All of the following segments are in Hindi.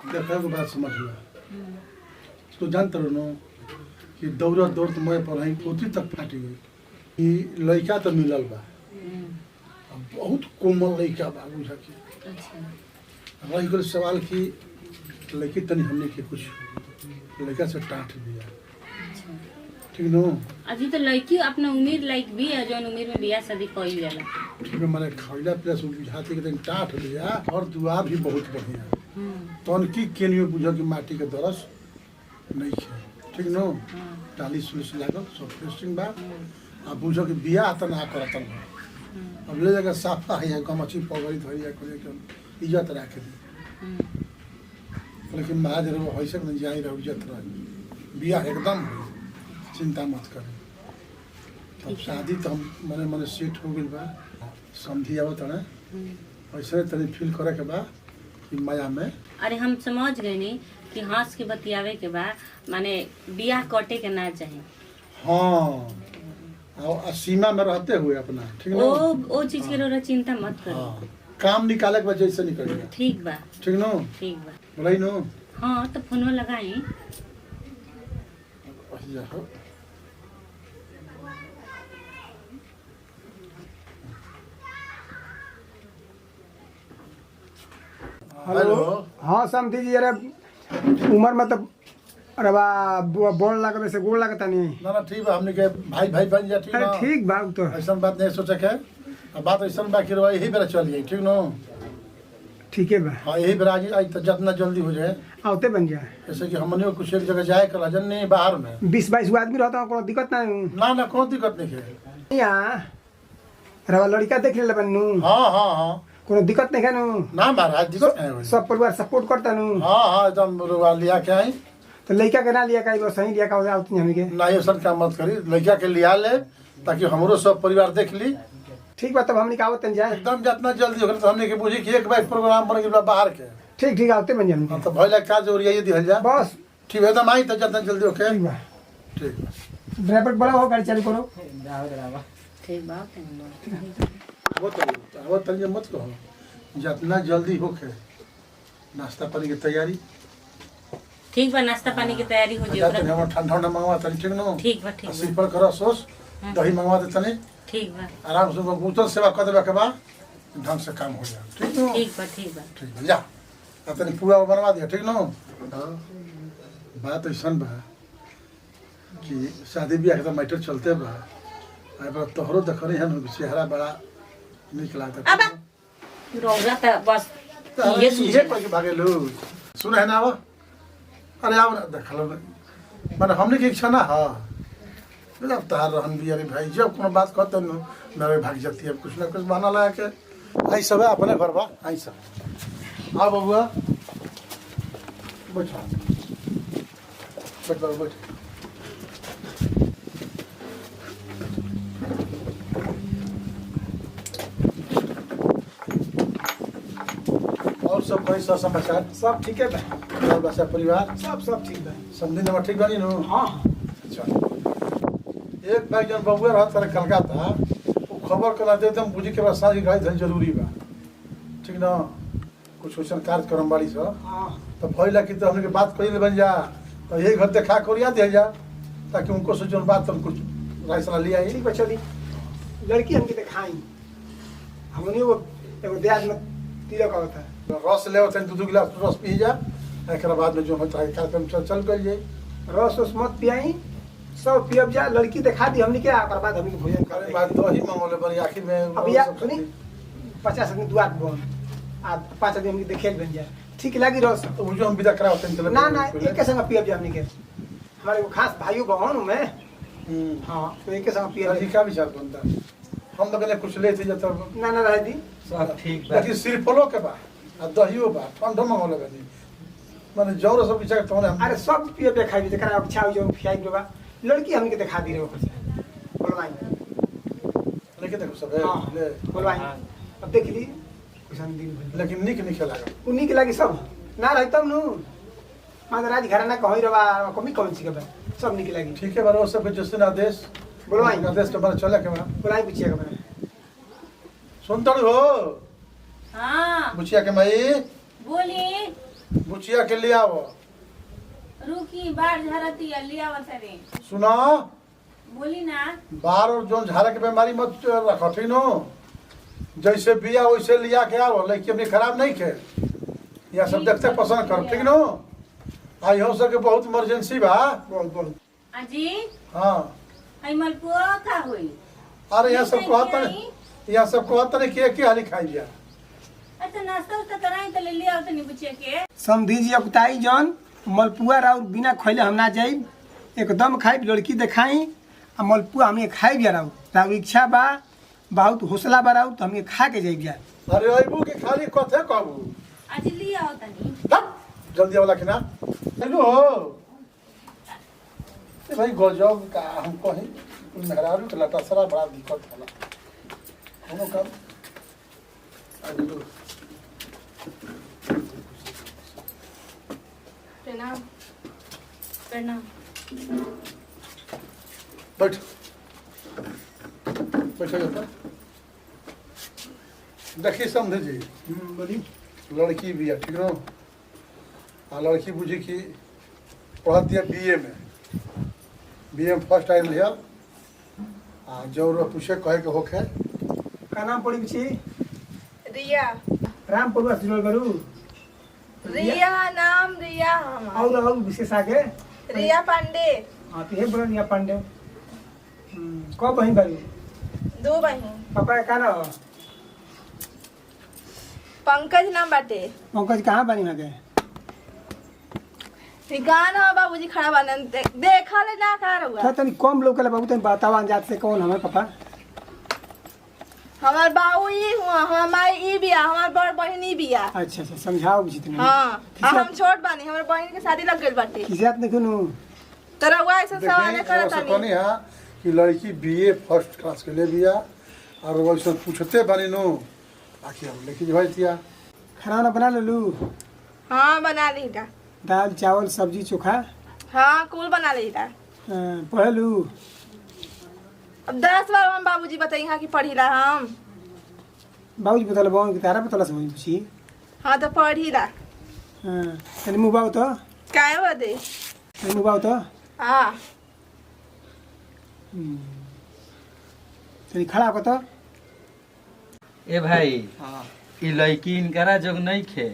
देखा के बात समझ लो। तो जानते रहो ना कि दौड़त दौड़त मैं पढ़ाई पोती तक फाटी गई कि लड़का तो मिलल बा, बहुत कोमल लड़का बा बुझा के। रही गल सवाल कि लड़की तनी हमने के कुछ लड़का से टाँट दिया, ठीक न? अभी तो लड़की अपना उम्र लाइक भी है, जौन उम्र में बियाह शादी कइल जाला। ठीक है, मैंने खैला प्लस बुझाते के तनी टाँट दिया और दुआ भी बहुत बढ़िया। तन की केनियो बुझा कि माटी के दरस नहीं है, ठीक न? टाली सुलिस लागल सब फेस्टिंग बा। अब बुझो कि बियाह त ना करतन, अब ले जाकर साफा है गमछी पगड़ी धरिया करे के इज्जत रखे दी। लेकिन महादेव वो ऐसे नहीं जाई रह इज्जत रह बियाह एकदम हो, चिंता मत करे। अब शादी तो हम मने मने सेट हो गई बा, समझी आवत ना ऐसे तनी फील करे के बा कि माया में। अरे हम समझ गए नहीं कि हंस के बतियावे के बा, माने बियाह कटे के ना चाहे। हाँ, और सीमा में रहते हुए अपना, ठीक ना? ओ चीज के रोरा चिंता मत करो। हाँ, काम निकाले के वजह से निकलेगा। ठीक बा, ठीक ना? ठीक बा। बोलाई नो? हाँ तो फोनवा लगाई। हेलो। हाँ समझी जी, अरे उम्र में तो अरे बा बोल लगा वैसे गोल लगता नहीं ना ना ठीक बा, हमने के भाई भाई बन जा, ठीक अरे ना? ठीक बा तो ऐसा बात नहीं सोचा के। अब बात ऐसा बा कि रवा यही बेरा चल जाए, ठीक ना? ठीक है बा। हाँ यही बेरा आज तो जितना जल्दी हो जाए आवते बन जाए। जैसे कि हमने कुछ एक जगह जाए कल जन नहीं बाहर में 20-22 आदमी रहता कोनो दिक्कत ना ना कोई दिक्कत नहीं है। यहाँ रवा लड़का देख ले बनू। हाँ हाँ हाँ, कोनो दिक्कत नहीं है नु ना महाराज दिक्कत नहीं हुई। सब परिवार सपोर्ट करता नु। हाँ हाँ एकदम रुआ लिया के आई तो लड़का के ना लिया का बस सही लिया का आवती हमें के ना ये सब काम मत करी, लड़का के लिया ले ताकि हमरो सब परिवार देख ली। ठीक बा, तब हमने का आवत जाए एकदम जितना जल्दी हो तो हमने के बुझी कि एक बार प्रोग्राम बन गया बाहर के। ठीक ठीक आवते बन जाए। हाँ तो भैया का जोरिया ये दिहल जा बस ठीक है, एकदम आई तो जितना जल्दी ओके। ठीक बा। ठीक बा, ड्राइवर बड़ा हो गाड़ी चालू करो। ठीक बा। वो तलिए मत कहो, जितना जल्दी होके नाश्ता पानी की तैयारी। ठीक बा, नाश्ता पानी की तैयारी हो जाए। ठंडा ठंडा मंगवा तनी, ठीक ना? ठीक बा, ठीक बा। सिंपल करो सोस, दही मंगवा दे तनी, ठीक बा, आराम से उतर सेवा कर देबा के बाद ढंग से काम हो जाए, ठीक ना? ठीक बा, ठीक बा। ठीक बा, जा अब तनी पूरा बनवा दिया, ठीक ना? बात ऐसा बा कि शादी ब्याह के तो मैटर चलते बा। अब तोहरो देखनी है ना चेहरा बड़ा निक लागता। अब रौरा त बस ये ये पर भागे लो सुन है ना? अब अरे आओ ना देखलो माने हमने की इच्छा ना। हाँ जब तार रहन भी अरे भाई जब कोनो बात कहते न मेरे भाग जाती है, कुछ ना कुछ बहाना लगा के आई सब अपने घर बा आई सब। हाँ बबुआ बैठो, बैठ बाबू बैठ। और सब कैसा समाचार? सब ठीक है बा। और बसा परिवार सब ठीक बा। समझी नंबर ठीक बनी नु? हाँ अच्छा एक भाई जन बबुआ रहा तारे कलकत्ता, वो खबर करा दे एकदम बुझी के बाद सारी गाड़ी धल जरूरी बा, ठीक ना? कुछ वैसा कार्यक्रम बाड़ी सा हाँ तो भैला की तो हमने के बात कही बन जा तो यही घर देखा करिया दे जा ताकि उनको से जो बात तुम कुछ राय सलाह लिया ठीक बा। चली लड़की हमके दिखाई हमने वो एगो देहात में तिलक होता है रस ले दू गिलास रस पी जा, एक बाद में जो होता है कार्यक्रम चल कर जाए। रस उस मत पियाई, सब पियब जा। लड़की दिखा दी हमने क्या ओकर बाद हमने भोजन अरे कर बात दही मांगले बनी आखिर में अब या सुनी 50 आदमी दुआर बन आ 5 आदमी हमने देखे बन जाए ठीक लगी रस। तो वो जो हम विदा करा होते हैं ना ना एक संग पियब जा हमने के हमारे वो खास भाइयों बहन में। हाँ तो एक संग पियब क्या विचार बनता है? हम लोग ने कुछ ले थे जब ना ना रह दी सब ठीक बा, लेकिन सिर्फ फलो के बा आ दहियो बा ठंडो मांगले बनी माने जौर सब विचार तो हम अरे सब पियब जा खाई जकरा अच्छा हो जो खियाई बा। लड़की हमने के दिखा दी रे ओकर से बोलवाई लेके देखो सब हाँ ले बोलवाई अब देख ली कुछ हम दिन भर लेकिन निक निक लगा उन्हीं के लगी सब ना रही तब नु महाराज घराना कहीं रवा कमी कौन सी के बा सब निक लगी। ठीक है बारो सब जैसे आदेश बोलवाई आदेश के बारे चले के बा बोलाई पूछिएगा मैंने सुनता हो हाँ बुचिया के माई बोली। बुचिया के ले आओ। रुकी बाढ़ झरती लिया वसरे सुना बोली ना। बाहर और जोन झाड़ा के बीमारी मत रखो ठीक नो। जैसे बिया वैसे लिया के आओ, लड़की अपनी खराब नहीं खे। यहाँ सब देखते पसंद करो ठीक नो। आई हो सके बहुत इमरजेंसी बा। बहुत बहुत अजी हाँ आई मलपुआ का होई। अरे यहाँ सब कहता नहीं, यहाँ सब कहता नहीं कि हाली खाई जा। अच्छा नाश्ता उस्ता कराई तो ले लिया तो नहीं बुचिया के। समझी जी अकुताई जौन मलपुआ राउर बिना खैले हम ना जाई, एकदम खाई लड़की देखाई आ मलपुआ हमें खाई जा राउर राउर इच्छा बा, बहुत हौसला बा राउर तो हमें खा के जाई जा। अरे अबू के खाली कथे कहबू। आज लिया आओ तनी जल्दी वाला के ना हेलो ए भाई गजब का हम कहीं मेहरारू के लटा सरा बड़ा दिक्कत होला। कोनो काम अगलो प्रणाम प्रणाम। बैठ बैठो जाता। देखिए समझे जी बोली लड़की भी है ठीक ना। आ लड़की बुझी कि पढ़ती है बीए में फर्स्ट टाइम लिया। आ जरूर पूछे कहे के होखे का नाम पड़ी बिछी रिया। राम पड़ुआ सिरोल करू रिया नाम रिया हमार। और विशेष आगे रिया पांडे। हाँ तो ये बोला रिया पांडे। कब बहन बारी 2 बहन। पापा का नाम पंकज नाम बाटे। पंकज कहाँ बानी वहाँ के ठिकाना बाबूजी खड़ा बनन देखा ले ना खा क्या रहुआ। तनी कम लोग के बाबू तनी बतावा जात से कौन हमारे पापा। हमार बाबू ई हुआ, हमार ई बिया, हमार बड़ बहनी बिया। अच्छा अच्छा समझाओ बुझी तनी। हाँ हम छोट बानी, हमार बहन के शादी लग गइल बाटे। किसी नहीं सुनू तो रहुआ ऐसा सवाल देखिए करत से तानी। कहनी है कि लड़की बीए फर्स्ट क्लास के ले बिया और वैसे पूछते बनी नो आखिर हम लेके भाई थिया। खाना वाना बना लू हाँ बना लीटा। दाल चावल सब्जी चोखा हाँ कुल बना लीटा। पढ़ लू। अब 10 बार हम बाबूजी बताई हाँ कि पढ़ीला हम। बाबूजी बतल बहन की तारा बतला समझ पूछी। हाँ तो पढ़ीला। तनी मुँह बाबू तो काय बदे। तनी मुँह बाबू तो हाँ तनी खड़ा हो तो। ए भाई ई लड़की इनकरा जोग नहीं खे,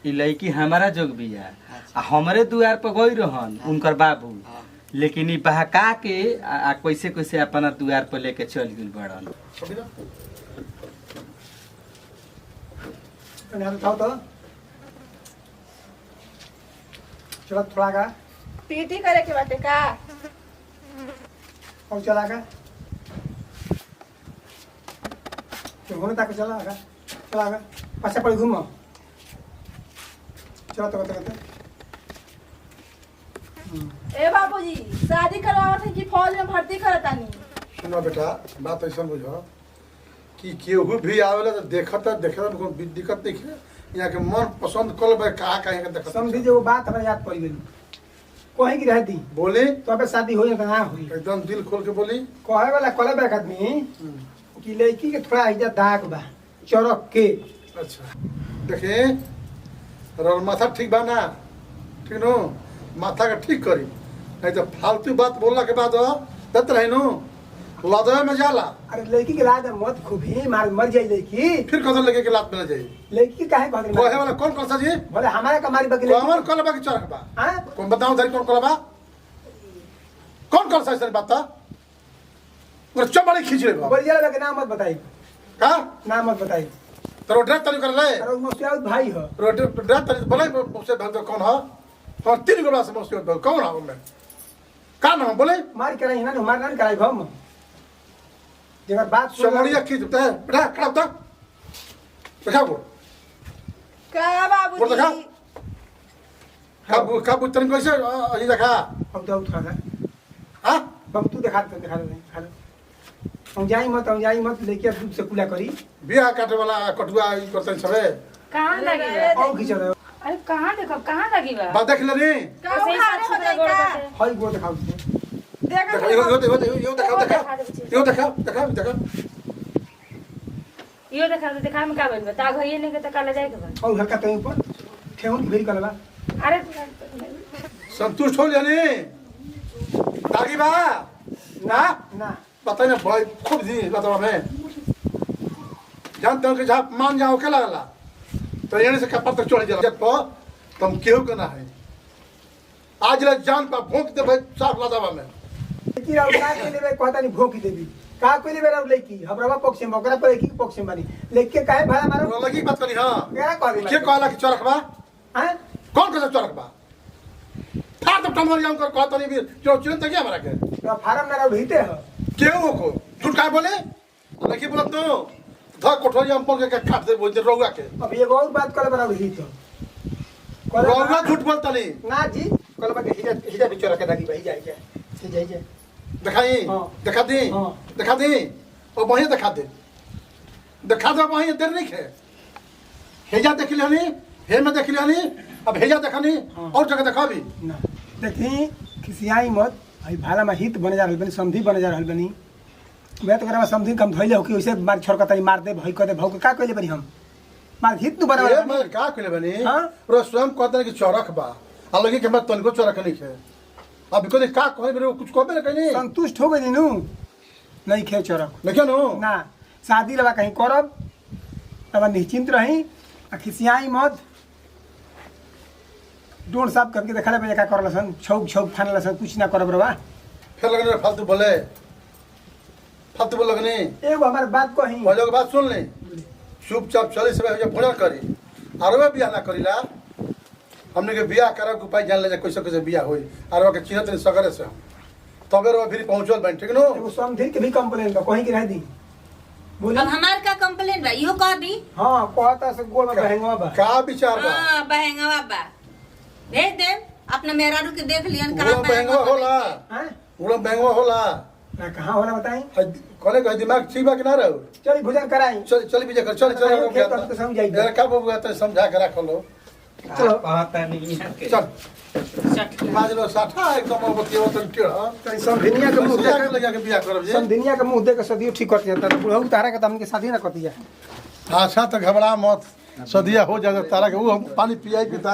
ई लड़की हमारा जोग बिया। आ हमरे दुआर पर गई रहन उनकर बाबू, लेकिन ई बहका के आ कैसे कैसे अपना दुआर पर लेके चल गइल बड़न। तनी हाथ उठाओ तो चलो थोड़ा का पीटी करे के बाटे का। और चला का होने तक चला का पाछा पड़ी घूमो चलो तो कहते ए बाबूजी शादी करवावत है कि फौज में भर्ती करतानी। सुनो बेटा बात ऐसा बुझो कि केहू भी आवेला तो देखता कोनो दिक्कत नहीं है। यहाँ के मन पसंद कर ले कहाँ कहीं के देखता समझी जो बात हमारे याद पड़ गई कहीं की रहती बोली तो अबे शादी हो जाता ना हुई एकदम दिल खोल के बोली। कहे वाला कले बैक आदमी कि लड़की के थोड़ा इज्जत दाग बा चरक के। अच्छा देखिए और माथा ठीक बा ना ठीक नो। माथा का ठीक करी नहीं तो फालतू बात बोलला के बाद दत रही नो लदवे में जाला। अरे लड़की के लाद मत खूब ही मर जाई लड़की। फिर कदम लगे के लात में जाए लड़की काहे कहत कहे वाला कौन कौन सा जी बोले हमारे कमारी बकी कौन कलबा के चरक बा हां कौन बताओ धरी कौन कलबा कौन कौन सा ऐसा बात था और चमड़ी खींच ले बा बोल जरा के नाम मत बताई का नाम मत बताई। तो ड्रेस तनी कर ले अरे मुस्ताद भाई हो ड्रेस तनी बोले मुझसे भग कौन है और 3 गोला से मुझसे कौन है उनमें का नाम बोले मार कराई ना मार ना कराई भम जेकर बात चमड़िया खींच है बेटा खड़ा होता देखा को का बोल देखा बाबूजी का तनी कैसे ये देखा अब तो उठा दे हां बम तू दिखा दे हम जाई मत लेके दूध से कुला करी बियाह काटे वाला कटुआ ई करतन सबे कहाँ लगी बा? और खींच रहे अरे कहाँ देखो कहाँ लगी बा? बात देख ले रे का ऐसे ही उखाड़े सब बताई गोड़ का। देते। हई गो दिखाओ देखा देखा यो देखा यो देखा तो देखा में का बोल बता घइए नहीं के त काले जाए के बा। और हल्का तई ऊपर ठेहुन भेल करला अरे संतुष्ट हो जाने दागी बा ना ना पता नहीं भाई खूब दी बताओ मैं जानते हो कि जहाँ मान जाओ क्या लगला तो ये से कपर तक चढ़ जाला पर तुम क्यों करना है आज ले जान पर भोंक दे भाई साफ लदावा में लेकिन राव का के लेबे कहता नहीं भोंकी देबी का कोई लेबे राव लेकी हमरा पक्ष में ओकरा पर एक पक्ष में बनी लेके काहे भाड़ा मारो तो लगी बात करी हां केरा कहबी के कहला कि चरखबा हैं कौन कह चरखबा था तो टमर जाऊं कर कहता नहीं भी जो चिंता क्या हमरा के तो फार्म ना राव ढीते ह क्यों को झूठ का बोले लगी बोलत तो ध कोठरिया में पड़ के काट दे बोल रौगा के अब एगो और बात करे राव ढीत रौगा झूठ बोलता नहीं ना जी कलबा के हिजा भी चोरा के दागी भाई जाई जाए दिखाई हाँ। दिखा दी हाँ। दिखा दी और वहीं दिखा दे वहीं देर नहीं है हेजा देख लिया नहीं हे में देख लिया नहीं अब हेजा देखा नहीं हाँ। और जगह देखा भी ना देखी खिसियाई मत भाई भाला में हित बने जा रहल बनी समधी बने जा रहल बनी मैं तो करा समधी कम धइले हो कि वैसे मार छोड़कता मार दे भई कर दे भौ का कइले बनी हम मार हित तू बने ये मैं का कहले बनी हाँ। रो स्वयं कहते हैं कि चौरख बा आ लगी कि मैं तनको चौरख नहीं है अब को का कहे मेरे कुछ कहबे नहीं संतुष्ट हो गई नु नहीं खे चोरक लेकिन नो ना शादी लगा कहीं करब तब निश्चिंत रही आ खिसियाई मत डोन साहब करके देखा ले का करल सन छौक छौक फानल सन कुछ ना करब रवा फिर लगने फालतू बोले फालतू बोल लगने एगो हमार बात कही पहले के बात सुन ले चुपचाप चली से भोजन करी आरो बियाह ना करीला हमने के बियाह करब के उपाय जान ले कैसे कैसे बियाह होई आरो के चिन्हत नहीं सगरे से हम तबे रो फिर पहुंचल बन ठीक नो एगो समधिर के भी कंप्लेन बा कहीं के रह दी बोली अब हमार का कंप्लेन बा इहो कह दी हां कहता से गोल में बहंगवा बा का विचार बा हां बहंगवा बा भेज दे अपने मेहरारू के देख लियन उड़ा बहंगवा होला हैं उड़ा बहंगवा होला ना कहां होला बताई कोने का दिमाग ठीक बा कि ना रहो चली भोजन कराई चल चल भी कर चल चल खेत तो समझाई यार का बबुआ तो समझा के रख लो चलो कहता नहीं है चल माजलो साठा एकदम बतियो तो टेढ़ा तनी समधिनिया के मुंह मुद्दा देख लगा के बियाह करब जे समधिनिया के मुंह देख के सदियो ठीक कर जाता तो बुढ़ऊ तारा के हमके शादी ना करती है अच्छा तो घबरा मत सदिया हो जाएगा तारा के वो हम पानी पियाई पिता